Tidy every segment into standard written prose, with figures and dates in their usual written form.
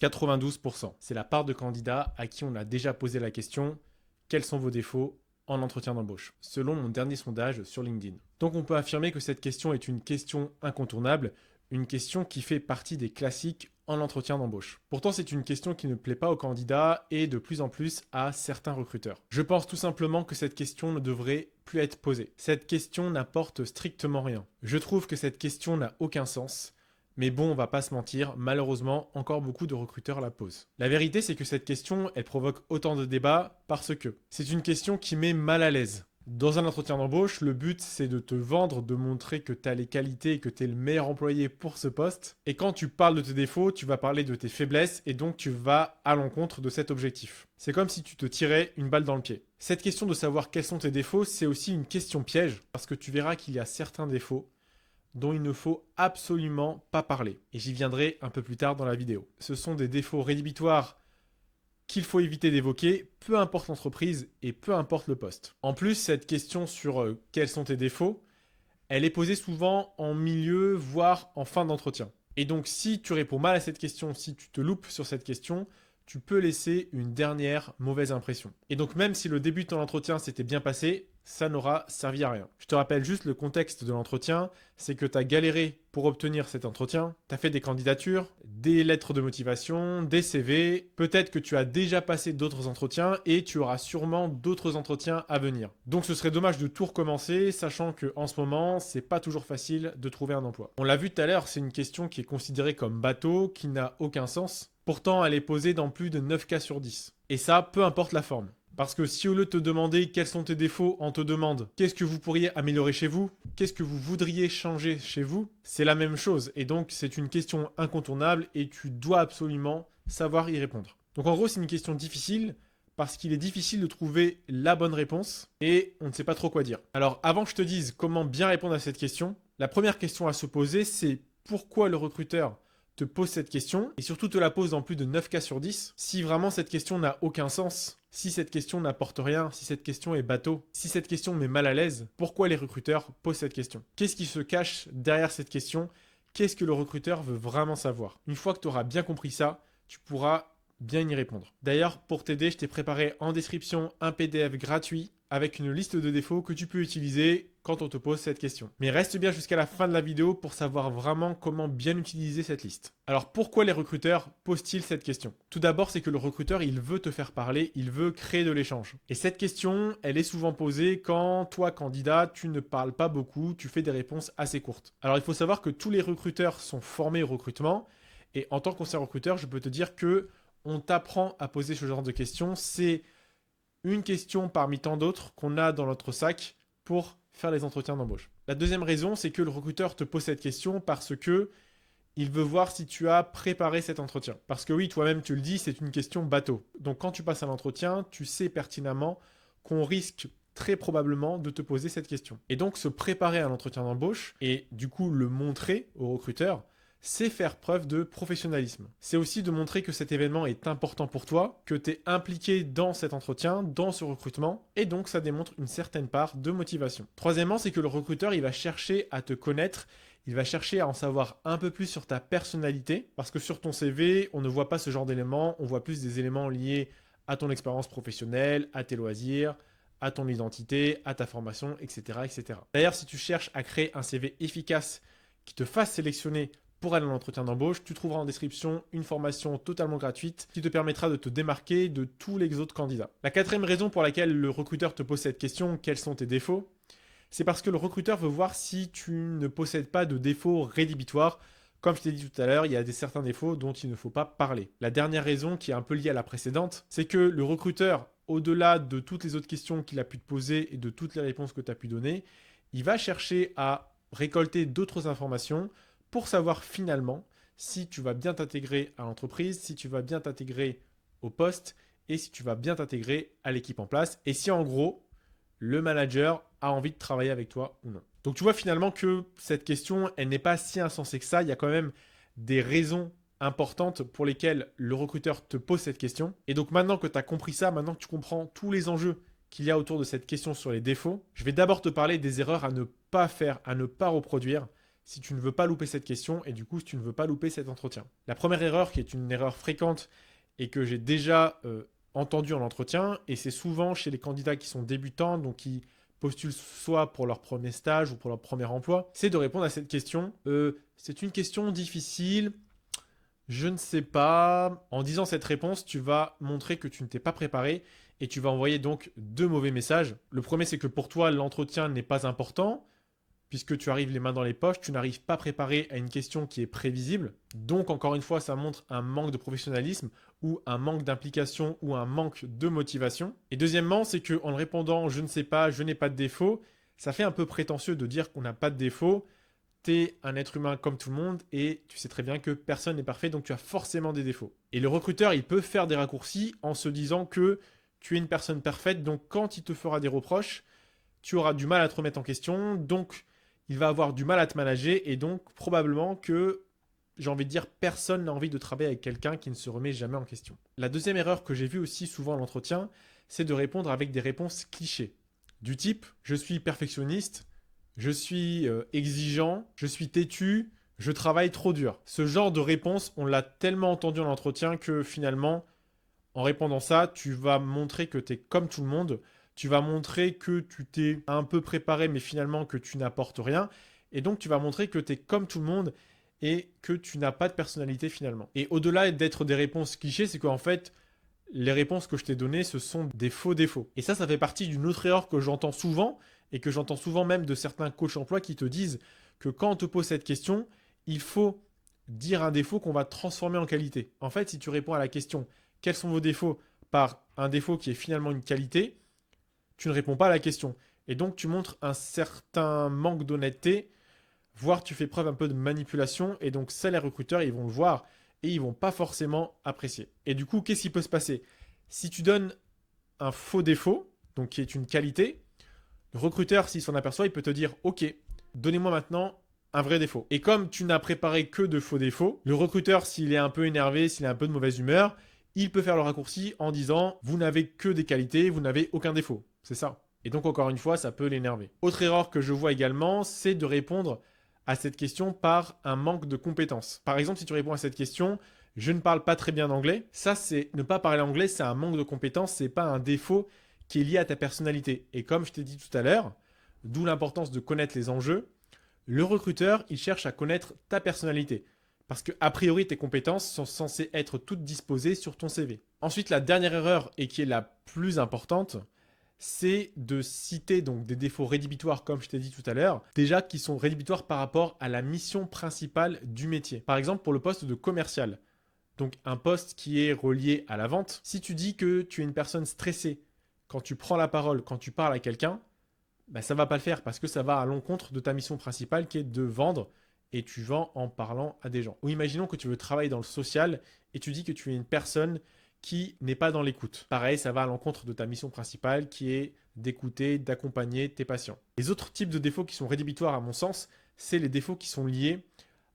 92%. C'est la part de candidats à qui on a déjà posé la question « Quels sont vos défauts ?» en entretien d'embauche, selon mon dernier sondage sur LinkedIn. Donc on peut affirmer que cette question est une question incontournable, une question qui fait partie des classiques en entretien d'embauche. Pourtant, c'est une question qui ne plaît pas aux candidats et de plus en plus à certains recruteurs. Je pense tout simplement que cette question ne devrait plus être posée. Cette question n'apporte strictement rien. Je trouve que cette question n'a aucun sens. Mais bon, on va pas se mentir, malheureusement, encore beaucoup de recruteurs la posent. La vérité, c'est que cette question, elle provoque autant de débats parce que c'est une question qui met mal à l'aise. Dans un entretien d'embauche, le but, c'est de te vendre, de montrer que tu as les qualités et que tu es le meilleur employé pour ce poste. Et quand tu parles de tes défauts, tu vas parler de tes faiblesses et donc tu vas à l'encontre de cet objectif. C'est comme si tu te tirais une balle dans le pied. Cette question de savoir quels sont tes défauts, c'est aussi une question piège parce que tu verras qu'il y a certains défauts dont il ne faut absolument pas parler. Et j'y viendrai un peu plus tard dans la vidéo. Ce sont des défauts rédhibitoires qu'il faut éviter d'évoquer, peu importe l'entreprise et peu importe le poste. En plus, cette question sur quels sont tes défauts, elle est posée souvent en milieu, voire en fin d'entretien. Et donc, si tu réponds mal à cette question, si tu te loupes sur cette question, tu peux laisser une dernière mauvaise impression. Et donc, même si le début de ton entretien s'était bien passé, ça n'aura servi à rien. Je te rappelle juste le contexte de l'entretien, c'est que tu as galéré pour obtenir cet entretien, tu as fait des candidatures, des lettres de motivation, des CV, peut-être que tu as déjà passé d'autres entretiens et tu auras sûrement d'autres entretiens à venir. Donc ce serait dommage de tout recommencer, sachant que en ce moment, c'est pas toujours facile de trouver un emploi. On l'a vu tout à l'heure, c'est une question qui est considérée comme bateau, qui n'a aucun sens. Pourtant, elle est posée dans plus de 9 cas sur 10. Et ça, peu importe la forme. Parce que si au lieu de te demander quels sont tes défauts, on te demande qu'est-ce que vous pourriez améliorer chez vous, qu'est-ce que vous voudriez changer chez vous, c'est la même chose. Et donc, c'est une question incontournable et tu dois absolument savoir y répondre. Donc en gros, c'est une question difficile parce qu'il est difficile de trouver la bonne réponse et on ne sait pas trop quoi dire. Alors avant que je te dise comment bien répondre à cette question, la première question à se poser, c'est pourquoi le recruteur te pose cette question et surtout te la pose dans plus de 9 cas sur 10. Si vraiment cette question n'a aucun sens, si cette question n'apporte rien, si cette question est bateau, si cette question met mal à l'aise, pourquoi les recruteurs posent cette question? Qu'est-ce qui se cache derrière cette question? Qu'est-ce que le recruteur veut vraiment savoir? Une fois que tu auras bien compris ça, tu pourras bien y répondre. D'ailleurs, pour t'aider, je t'ai préparé en description un PDF gratuit avec une liste de défauts que tu peux utiliser quand on te pose cette question. Mais reste bien jusqu'à la fin de la vidéo pour savoir vraiment comment bien utiliser cette liste. Alors pourquoi les recruteurs posent-ils cette question? Tout d'abord, c'est que le recruteur, il veut te faire parler, il veut créer de l'échange. Et cette question, elle est souvent posée quand toi, candidat, tu ne parles pas beaucoup, tu fais des réponses assez courtes. Alors il faut savoir que tous les recruteurs sont formés au recrutement et en tant qu'ancien recruteur, je peux te dire que on t'apprend à poser ce genre de questions. C'est une question parmi tant d'autres qu'on a dans notre sac pour faire les entretiens d'embauche. La deuxième raison, c'est que le recruteur te pose cette question parce que il veut voir si tu as préparé cet entretien. Parce que oui, toi-même tu le dis, c'est une question bateau. Donc quand tu passes à l'entretien, tu sais pertinemment qu'on risque très probablement de te poser cette question. Et donc se préparer à l'entretien d'embauche et du coup le montrer au recruteur, c'est faire preuve de professionnalisme. C'est aussi de montrer que cet événement est important pour toi, que tu es impliqué dans cet entretien, dans ce recrutement, et donc ça démontre une certaine part de motivation. Troisièmement, c'est que le recruteur, il va chercher à te connaître, il va chercher à en savoir un peu plus sur ta personnalité, parce que sur ton CV, on ne voit pas ce genre d'éléments, on voit plus des éléments liés à ton expérience professionnelle, à tes loisirs, à ton identité, à ta formation, etc. etc. D'ailleurs, si tu cherches à créer un CV efficace qui te fasse sélectionner pour aller à l'entretien d'embauche, tu trouveras en description une formation totalement gratuite qui te permettra de te démarquer de tous les autres candidats. La quatrième raison pour laquelle le recruteur te pose cette question, quels sont tes défauts? C'est parce que le recruteur veut voir si tu ne possèdes pas de défauts rédhibitoires. Comme je t'ai dit tout à l'heure, il y a certains défauts dont il ne faut pas parler. La dernière raison, qui est un peu liée à la précédente, c'est que le recruteur, au-delà de toutes les autres questions qu'il a pu te poser et de toutes les réponses que tu as pu donner, il va chercher à récolter d'autres informations pour savoir finalement si tu vas bien t'intégrer à l'entreprise, si tu vas bien t'intégrer au poste et si tu vas bien t'intégrer à l'équipe en place et si en gros, le manager a envie de travailler avec toi ou non. Donc tu vois finalement que cette question, elle n'est pas si insensée que ça. Il y a quand même des raisons importantes pour lesquelles le recruteur te pose cette question. Et donc maintenant que tu as compris ça, maintenant que tu comprends tous les enjeux qu'il y a autour de cette question sur les défauts, je vais d'abord te parler des erreurs à ne pas faire, à ne pas reproduire si tu ne veux pas louper cette question et du coup si tu ne veux pas louper cet entretien. La première erreur qui est une erreur fréquente et que j'ai déjà entendue en entretien, et c'est souvent chez les candidats qui sont débutants, donc qui postulent soit pour leur premier stage ou pour leur premier emploi, c'est de répondre à cette question. C'est une question difficile, je ne sais pas. En disant cette réponse, tu vas montrer que tu ne t'es pas préparé et tu vas envoyer donc deux mauvais messages. Le premier, c'est que pour toi, l'entretien n'est pas important puisque tu arrives les mains dans les poches, tu n'arrives pas préparé à une question qui est prévisible. Donc, encore une fois, ça montre un manque de professionnalisme ou un manque d'implication ou un manque de motivation. Et deuxièmement, c'est qu'en répondant « je ne sais pas, je n'ai pas de défaut », ça fait un peu prétentieux de dire qu'on n'a pas de défaut. Tu es un être humain comme tout le monde et tu sais très bien que personne n'est parfait, donc tu as forcément des défauts. Et le recruteur, il peut faire des raccourcis en se disant que tu es une personne parfaite, donc quand il te fera des reproches, tu auras du mal à te remettre en question, donc il va avoir du mal à te manager et donc probablement que, j'ai envie de dire, personne n'a envie de travailler avec quelqu'un qui ne se remet jamais en question. La deuxième erreur que j'ai vue aussi souvent à l'entretien, c'est de répondre avec des réponses clichés. Du type « je suis perfectionniste », je suis exigeant, je suis têtu, je travaille trop dur. Ce genre de réponse, on l'a tellement entendu en entretien que finalement, en répondant ça, tu vas montrer que tu es comme tout le monde. Tu vas montrer que tu t'es un peu préparé, mais finalement que tu n'apportes rien. Et donc, tu vas montrer que tu es comme tout le monde et que tu n'as pas de personnalité finalement. Et au-delà d'être des réponses clichés, c'est qu'en fait, les réponses que je t'ai données, ce sont des faux défauts. Et ça fait partie d'une autre erreur que j'entends souvent, et que j'entends souvent même de certains coachs emploi qui te disent que quand on te pose cette question, il faut dire un défaut qu'on va transformer en qualité. En fait, si tu réponds à la question « quels sont vos défauts ?» par un défaut qui est finalement une qualité, tu ne réponds pas à la question. Et donc, tu montres un certain manque d'honnêteté, voire tu fais preuve un peu de manipulation, et donc ça, les recruteurs, ils vont le voir et ils vont pas forcément apprécier. Et du coup, qu'est-ce qui peut se passer? Si tu donnes un faux défaut, donc qui est une qualité, le recruteur, s'il s'en aperçoit, il peut te dire « Ok, donnez-moi maintenant un vrai défaut. » Et comme tu n'as préparé que de faux défauts, le recruteur, s'il est un peu énervé, s'il est un peu de mauvaise humeur, il peut faire le raccourci en disant « Vous n'avez que des qualités, vous n'avez aucun défaut. » C'est ça. Et donc, encore une fois, ça peut l'énerver. Autre erreur que je vois également, c'est de répondre à cette question par un manque de compétences. Par exemple, si tu réponds à cette question « Je ne parle pas très bien anglais », ça, c'est ne pas parler anglais, c'est un manque de compétences, c'est pas un défaut qui est lié à ta personnalité. Et comme je t'ai dit tout à l'heure, d'où l'importance de connaître les enjeux, le recruteur, il cherche à connaître ta personnalité. Parce que, a priori, tes compétences sont censées être toutes disposées sur ton CV. Ensuite, la dernière erreur, et qui est la plus importante, c'est de citer donc des défauts rédhibitoires, comme je t'ai dit tout à l'heure, déjà qui sont rédhibitoires par rapport à la mission principale du métier. Par exemple, pour le poste de commercial, donc un poste qui est relié à la vente, si tu dis que tu es une personne stressée, quand tu prends la parole, quand tu parles à quelqu'un, bah, ça ne va pas le faire parce que ça va à l'encontre de ta mission principale qui est de vendre et tu vends en parlant à des gens. Ou imaginons que tu veux travailler dans le social et tu dis que tu es une personne qui n'est pas dans l'écoute. Pareil, ça va à l'encontre de ta mission principale qui est d'écouter, d'accompagner tes patients. Les autres types de défauts qui sont rédhibitoires à mon sens, c'est les défauts qui sont liés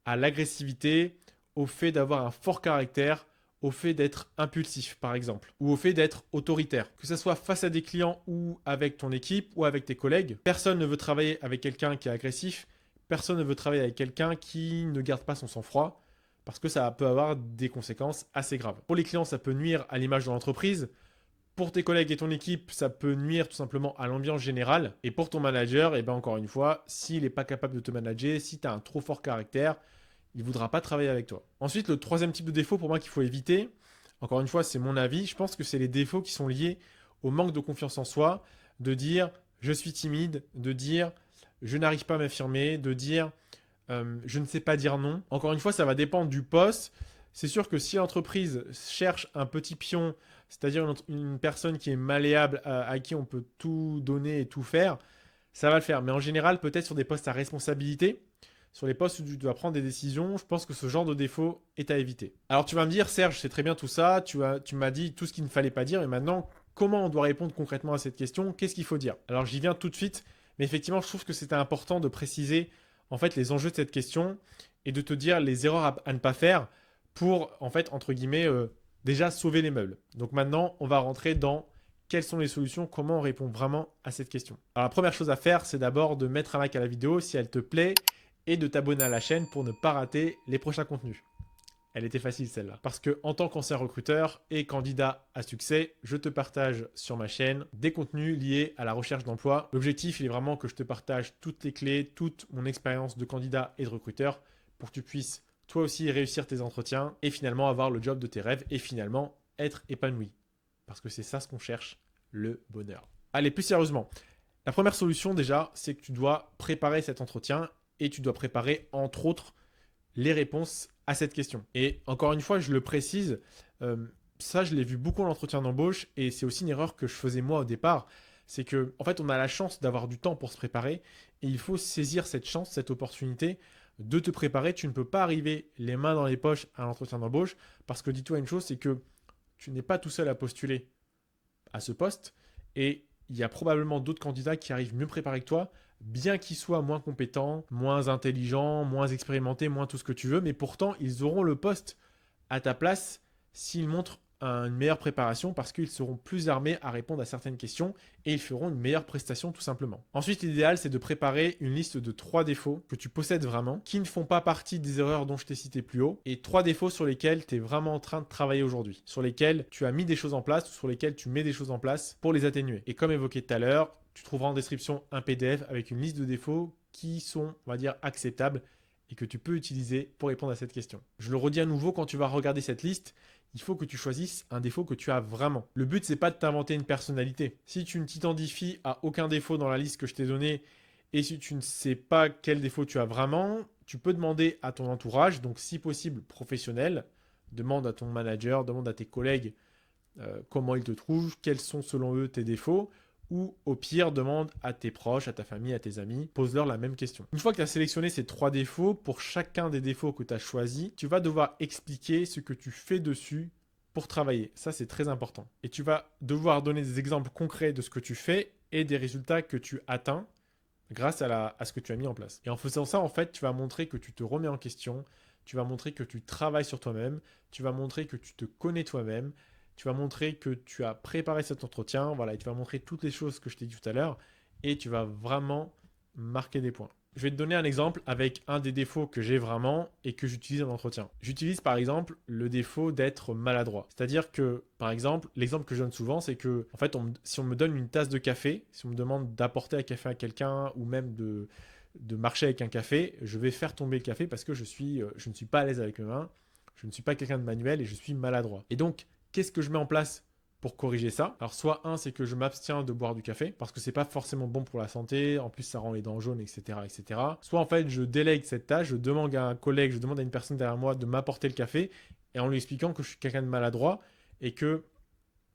à l'agressivité, au fait d'avoir un fort caractère, au fait d'être impulsif, par exemple, ou au fait d'être autoritaire. Que ce soit face à des clients ou avec ton équipe ou avec tes collègues, personne ne veut travailler avec quelqu'un qui est agressif, personne ne veut travailler avec quelqu'un qui ne garde pas son sang-froid, parce que ça peut avoir des conséquences assez graves. Pour les clients, ça peut nuire à l'image de l'entreprise. Pour tes collègues et ton équipe, ça peut nuire tout simplement à l'ambiance générale. Et pour ton manager, et bien encore une fois, s'il n'est pas capable de te manager, si tu as un trop fort caractère, il ne voudra pas travailler avec toi. Ensuite, le troisième type de défaut pour moi qu'il faut éviter, encore une fois, c'est mon avis, je pense que c'est les défauts qui sont liés au manque de confiance en soi, de dire je suis timide, de dire je n'arrive pas à m'affirmer, de dire je ne sais pas dire non. Encore une fois, ça va dépendre du poste. C'est sûr que si l'entreprise cherche un petit pion, c'est-à-dire une personne qui est malléable, à qui on peut tout donner et tout faire, ça va le faire. Mais en général, peut-être sur des postes à responsabilité, sur les postes où tu dois prendre des décisions, je pense que ce genre de défaut est à éviter. Alors tu vas me dire, Serge, c'est très bien tout ça, tu m'as dit tout ce qu'il ne fallait pas dire, et maintenant, comment on doit répondre concrètement à cette question? Qu'est-ce qu'il faut dire? Alors j'y viens tout de suite, mais effectivement, je trouve que c'était important de préciser en fait les enjeux de cette question et de te dire les erreurs à ne pas faire pour, en fait, entre guillemets, déjà sauver les meubles. Donc maintenant, on va rentrer dans quelles sont les solutions, comment on répond vraiment à cette question. Alors la première chose à faire, c'est d'abord de mettre un like à la vidéo si elle te plaît et de t'abonner à la chaîne pour ne pas rater les prochains contenus. Elle était facile celle-là. Parce que en tant qu'ancien recruteur et candidat à succès, je te partage sur ma chaîne des contenus liés à la recherche d'emploi. L'objectif, il est vraiment que je te partage toutes les clés, toute mon expérience de candidat et de recruteur pour que tu puisses toi aussi réussir tes entretiens et finalement avoir le job de tes rêves et finalement être épanoui. Parce que c'est ça ce qu'on cherche, le bonheur. Allez, plus sérieusement. La première solution déjà, c'est que tu dois préparer cet entretien et tu dois préparer entre autres les réponses à cette question. Et encore une fois, je le précise, ça je l'ai vu beaucoup en entretien d'embauche et c'est aussi une erreur que je faisais moi au départ. C'est que en fait, on a la chance d'avoir du temps pour se préparer et il faut saisir cette chance, cette opportunité de te préparer. Tu ne peux pas arriver les mains dans les poches à l'entretien d'embauche parce que dis-toi une chose, c'est que tu n'es pas tout seul à postuler à ce poste et il y a probablement d'autres candidats qui arrivent mieux préparés que toi, bien qu'ils soient moins compétents, moins intelligents, moins expérimentés, moins tout ce que tu veux, mais pourtant ils auront le poste à ta place s'ils montrent une meilleure préparation parce qu'ils seront plus armés à répondre à certaines questions et ils feront une meilleure prestation tout simplement. Ensuite, l'idéal, c'est de préparer une liste de 3 défauts que tu possèdes vraiment, qui ne font pas partie des erreurs dont je t'ai cité plus haut, et 3 défauts sur lesquels tu es vraiment en train de travailler aujourd'hui, sur lesquels tu as mis des choses en place ou sur lesquels tu mets des choses en place pour les atténuer. Et comme évoqué tout à l'heure, tu trouveras en description un PDF avec une liste de défauts qui sont, on va dire, acceptables et que tu peux utiliser pour répondre à cette question. Je le redis à nouveau, quand tu vas regarder cette liste, il faut que tu choisisses un défaut que tu as vraiment. Le but, c'est pas de t'inventer une personnalité. Si tu ne t'identifies à aucun défaut dans la liste que je t'ai donnée et si tu ne sais pas quel défaut tu as vraiment, tu peux demander à ton entourage, donc si possible professionnel, demande à ton manager, demande à tes collègues comment ils te trouvent, quels sont selon eux tes défauts, ou au pire, demande à tes proches, à ta famille, à tes amis, pose-leur la même question. Une fois que tu as sélectionné ces 3 défauts, pour chacun des défauts que tu as choisis, tu vas devoir expliquer ce que tu fais dessus pour travailler. Ça, c'est très important. Et tu vas devoir donner des exemples concrets de ce que tu fais et des résultats que tu atteins grâce à ce que tu as mis en place. Et en faisant ça, en fait, tu vas montrer que tu te remets en question, tu vas montrer que tu travailles sur toi-même, tu vas montrer que tu te connais toi-même, tu vas montrer que tu as préparé cet entretien, voilà, et tu vas montrer toutes les choses que je t'ai dit tout à l'heure, et tu vas vraiment marquer des points. Je vais te donner un exemple avec un des défauts que j'ai vraiment et que j'utilise en entretien. J'utilise par exemple le défaut d'être maladroit. C'est-à-dire que, par exemple, l'exemple que je donne souvent, c'est que, en fait, si on me donne une tasse de café, si on me demande d'apporter un café à quelqu'un ou même de marcher avec un café, je vais faire tomber le café parce que je ne suis pas à l'aise avec mes mains, je ne suis pas quelqu'un de manuel et je suis maladroit. Et donc, qu'est-ce que je mets en place pour corriger ça? Alors soit c'est que je m'abstiens de boire du café parce que c'est pas forcément bon pour la santé, en plus ça rend les dents jaunes, etc., etc. Soit en fait je délègue cette tâche, je demande à un collègue, je demande à une personne derrière moi de m'apporter le café et en lui expliquant que je suis quelqu'un de maladroit et que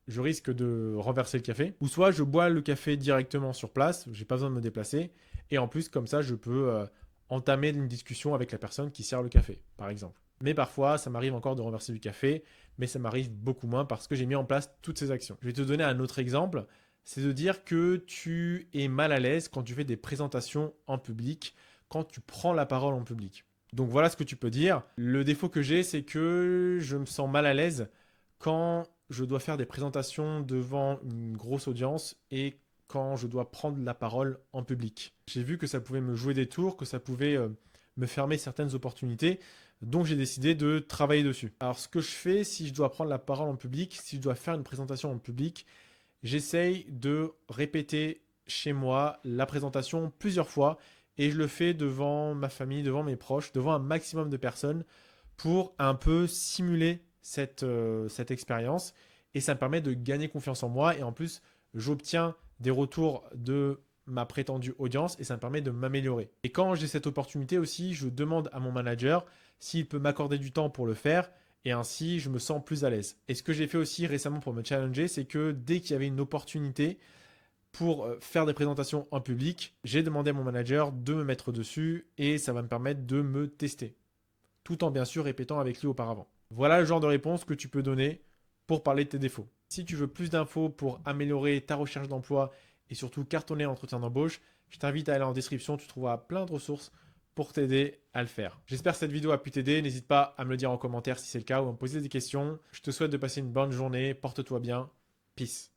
je risque de renverser le café. Ou soit je bois le café directement sur place, j'ai pas besoin de me déplacer et en plus comme ça je peux entamer une discussion avec la personne qui sert le café, par exemple. Mais parfois, ça m'arrive encore de renverser du café, mais ça m'arrive beaucoup moins parce que j'ai mis en place toutes ces actions. Je vais te donner un autre exemple, c'est de dire que tu es mal à l'aise quand tu fais des présentations en public, quand tu prends la parole en public. Donc voilà ce que tu peux dire. Le défaut que j'ai, c'est que je me sens mal à l'aise quand je dois faire des présentations devant une grosse audience et quand je dois prendre la parole en public. J'ai vu que ça pouvait me jouer des tours, que ça pouvait me fermer certaines opportunités. Donc j'ai décidé de travailler dessus. Alors ce que je fais, si je dois prendre la parole en public, si je dois faire une présentation en public, j'essaye de répéter chez moi la présentation plusieurs fois et je le fais devant ma famille, devant mes proches, devant un maximum de personnes pour un peu simuler cette expérience et ça me permet de gagner confiance en moi et en plus j'obtiens des retours de ma prétendue audience et ça me permet de m'améliorer. Et quand j'ai cette opportunité aussi, je demande à mon manager s'il peut m'accorder du temps pour le faire et ainsi je me sens plus à l'aise. Et ce que j'ai fait aussi récemment pour me challenger, c'est que dès qu'il y avait une opportunité pour faire des présentations en public, j'ai demandé à mon manager de me mettre dessus et ça va me permettre de me tester, tout en bien sûr répétant avec lui auparavant. Voilà le genre de réponse que tu peux donner pour parler de tes défauts. Si tu veux plus d'infos pour améliorer ta recherche d'emploi et surtout cartonner l'entretien d'embauche, je t'invite à aller en description, tu trouveras plein de ressources pour t'aider à le faire. J'espère que cette vidéo a pu t'aider. N'hésite pas à me le dire en commentaire si c'est le cas ou à me poser des questions. Je te souhaite de passer une bonne journée. Porte-toi bien. Peace.